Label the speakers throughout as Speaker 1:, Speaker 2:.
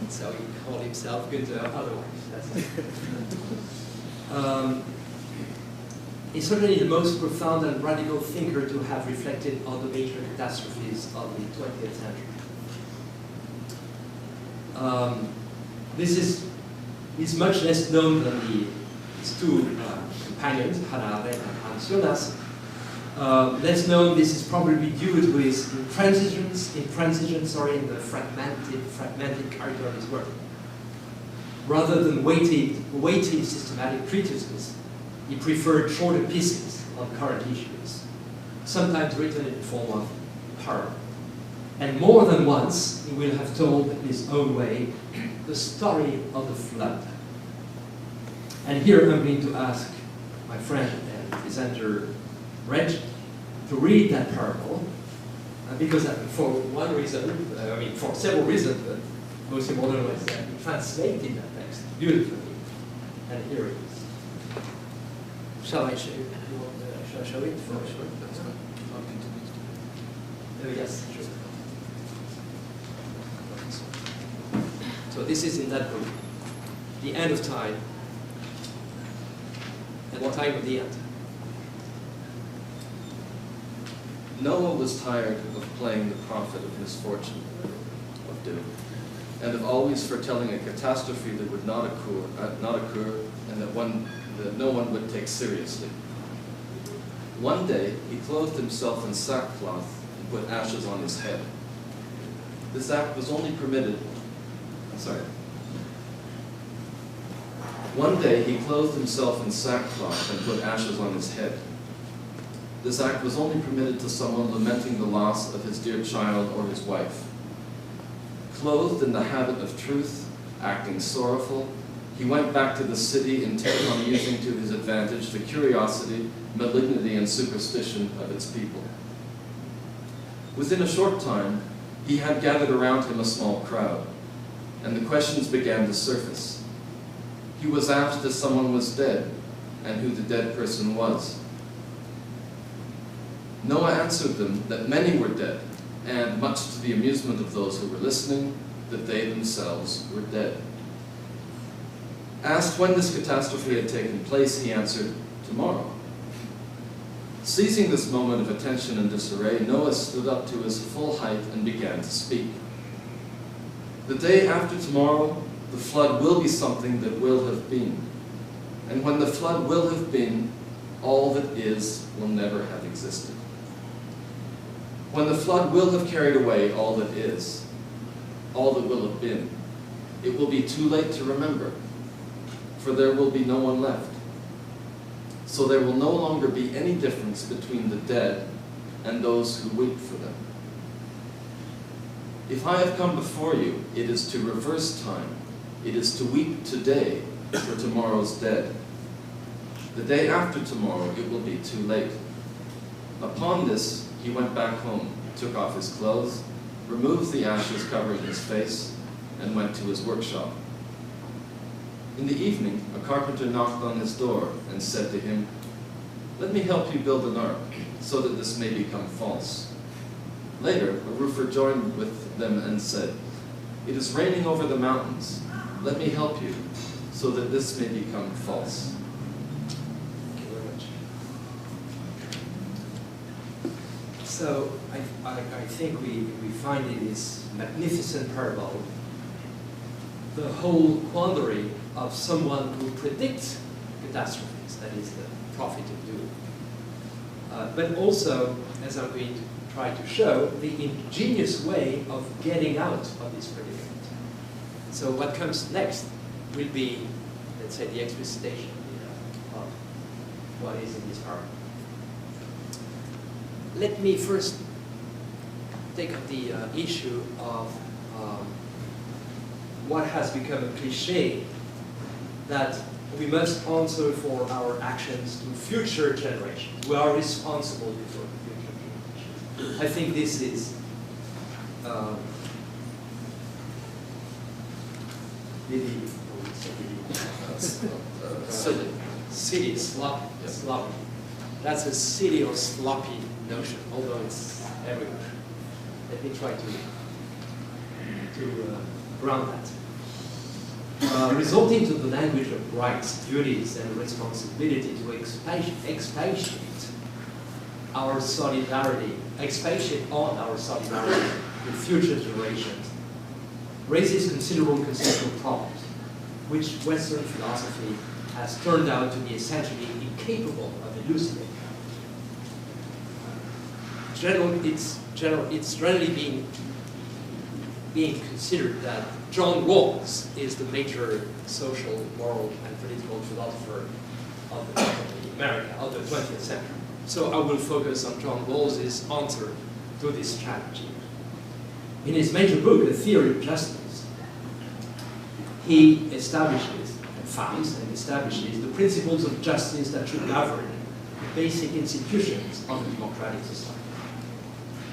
Speaker 1: So he called himself Günther otherwise. That's it. He's certainly the most profound and radical thinker to have reflected on the major catastrophes of the 20th century. This is much less known than his two companions, Hannah Arendt and Hans Jonas. Less known, this is probably due to his intransigence in the fragmented character of his work. Rather than weighty systematic treatises, he preferred shorter pieces on current issues, sometimes written in the form of parable. And more than once, he will have told in his own way the story of the flood. And here I'm going to ask my friend and presenter, Reg, to read that parable, because for one reason, for several reasons, but most important was that he translated that text beautifully. And here it is. Shall I show you? Shall I show it? Sure. Yes, sure. So this is in that book, the end of time, and the time of the end.
Speaker 2: Noah was tired of playing the prophet of misfortune, of doom, and of always foretelling a catastrophe that would not occur, and that no one would take seriously. One day, he clothed himself in sackcloth and put ashes on his head. This act was only permitted. One day, he clothed himself in sackcloth and put ashes on his head. This act was only permitted to someone lamenting the loss of his dear child or his wife. Clothed in the habit of truth, acting sorrowful, he went back to the city intent on using to his advantage the curiosity, malignity, and superstition of its people. Within a short time, he had gathered around him a small crowd, and the questions began to surface. He was asked if someone was dead, and who the dead person was. Noah answered them that many were dead, and much to the amusement of those who were listening, that they themselves were dead. Asked when this catastrophe had taken place, he answered, tomorrow. Seizing this moment of attention and disarray, Noah stood up to his full height and began to speak. The day after tomorrow, the flood will be something that will have been. And when the flood will have been, all that is will never have existed. When the flood will have carried away all that is, all that will have been, it will be too late to remember, for there will be no one left. So there will no longer be any difference between the dead and those who weep for them. If I have come before you, it is to reverse time. It is to weep today for tomorrow's dead. The day after tomorrow, it will be too late. Upon this, he went back home, took off his clothes, removed the ashes covering his face, and went to his workshop. In the evening, a carpenter knocked on his door and said to him, "Let me help you build an ark, so that this may become false." Later, a roofer joined with them and said, "It is raining over the mountains. Let me help you, so that this may become false."
Speaker 1: Thank you very much. So I think we find in this magnificent parable the whole quandary of someone who predicts catastrophes, that is the prophet of doom. But also, as I'm going to try to show, the ingenious way of getting out of this predicament. So what comes next will be, let's say, the explicitation of what is in this parable. Let me first take up the issue of what has become a cliché, that we must answer for our actions to future generations. We are responsible for future generations. I think this is silly, sloppy. That's a silly or sloppy notion, although it's everywhere. Let me try to around that. Resorting to the language of rights, duties, and responsibility to expatiate our solidarity, expatiate on our solidarity with future generations, raises considerable conceptual problems, which Western philosophy has turned out to be essentially incapable of elucidating. It's generally being considered that John Rawls is the major social, moral, and political philosopher of America of the 20th century. So I will focus on John Rawls' answer to this challenge. In his major book, The Theory of Justice, he establishes and founds and establishes the principles of justice that should govern the basic institutions of a democratic society.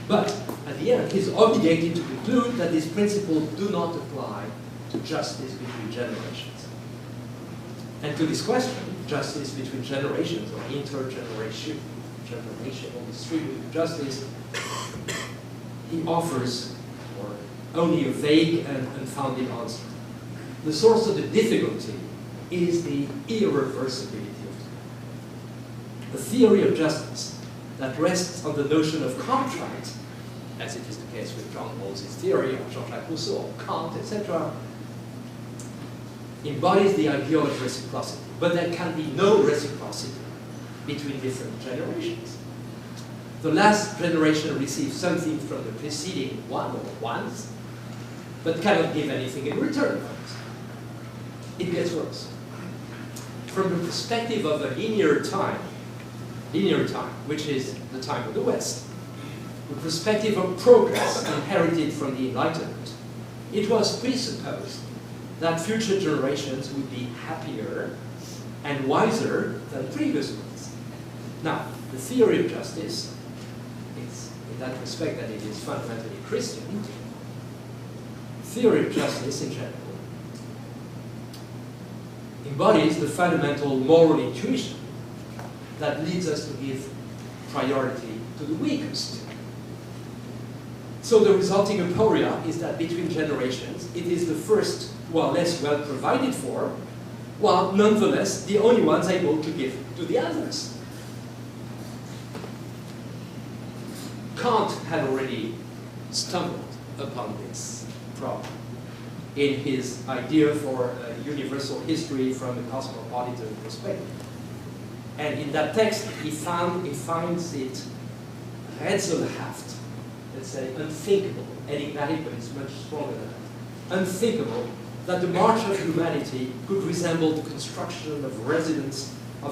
Speaker 1: But at the end, he's obligated to conclude that these principles do not apply to justice between generations. And to this question, justice between generations or intergenerational distributed justice, he offers only a vague and unfounded answer. The source of the difficulty is the irreversibility of it. The theory of justice that rests on the notion of contract, as it is the case with John Rawls' theory, or Jean-Jacques Rousseau, or Kant, etc., embodies the ideal of reciprocity. But there can be no reciprocity between different generations. The last generation receives something from the preceding one or ones, but cannot give anything in return for it. It gets worse. From the perspective of a linear time, which is the time of the West, the perspective of progress inherited from the Enlightenment, it was presupposed that future generations would be happier and wiser than previous ones. Now, the theory of justice, it's in that respect that it is fundamentally Christian. Theory of justice in general embodies the fundamental moral intuition that leads us to give priority to the weakest. So the resulting aporia is that between generations, it is the first who are less well provided for, while nonetheless the only ones able to give to the others. Kant had already stumbled upon this problem in his idea for a universal history from a cosmopolitan perspective. And in that text, he finds it rätselhaft, let's say unthinkable, enigmatic, but it's much stronger than that. Unthinkable that the march of humanity could resemble the construction of a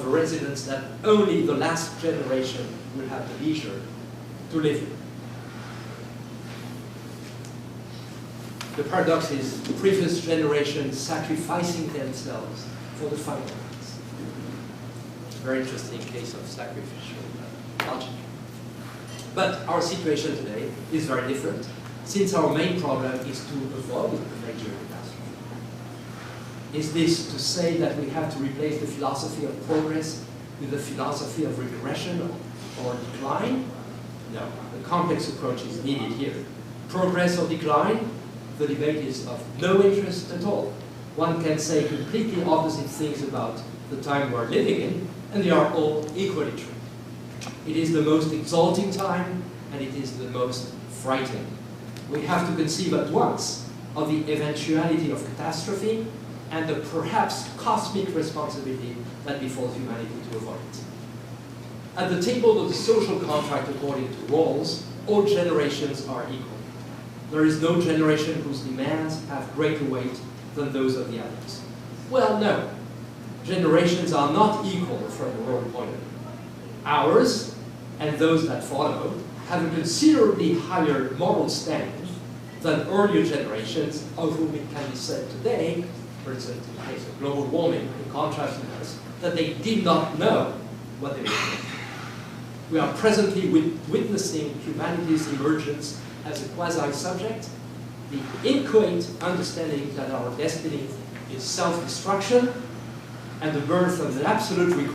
Speaker 1: residence that only the last generation will have the leisure to live in. The paradox is the previous generations sacrificing themselves for the final ones. Very interesting case of sacrificial logic. But our situation today is very different, since our main problem is to avoid a major catastrophe. Is this to say that we have to replace the philosophy of progress with the philosophy of regression or decline? No, a complex approach is needed here. Progress or decline? The debate is of no interest at all. One can say completely opposite things about the time we're living in, and they are all equally true. It is the most exalting time, and it is the most frightening. We have to conceive at once of the eventuality of catastrophe and the perhaps cosmic responsibility that befalls humanity to avoid it. At the table of the social contract, according to Rawls, all generations are equal. There is no generation whose demands have greater weight than those of the others. Well, no. Generations are not equal from the moral point of view. Ours, and those that follow, have a considerably higher moral standing than earlier generations, of whom it can be said today, for instance, in the case of global warming, in contrast to us, that they did not know what they were doing. We are presently witnessing humanity's emergence as a quasi-subject, the inchoate understanding that our destiny is self-destruction, and the birth of an absolute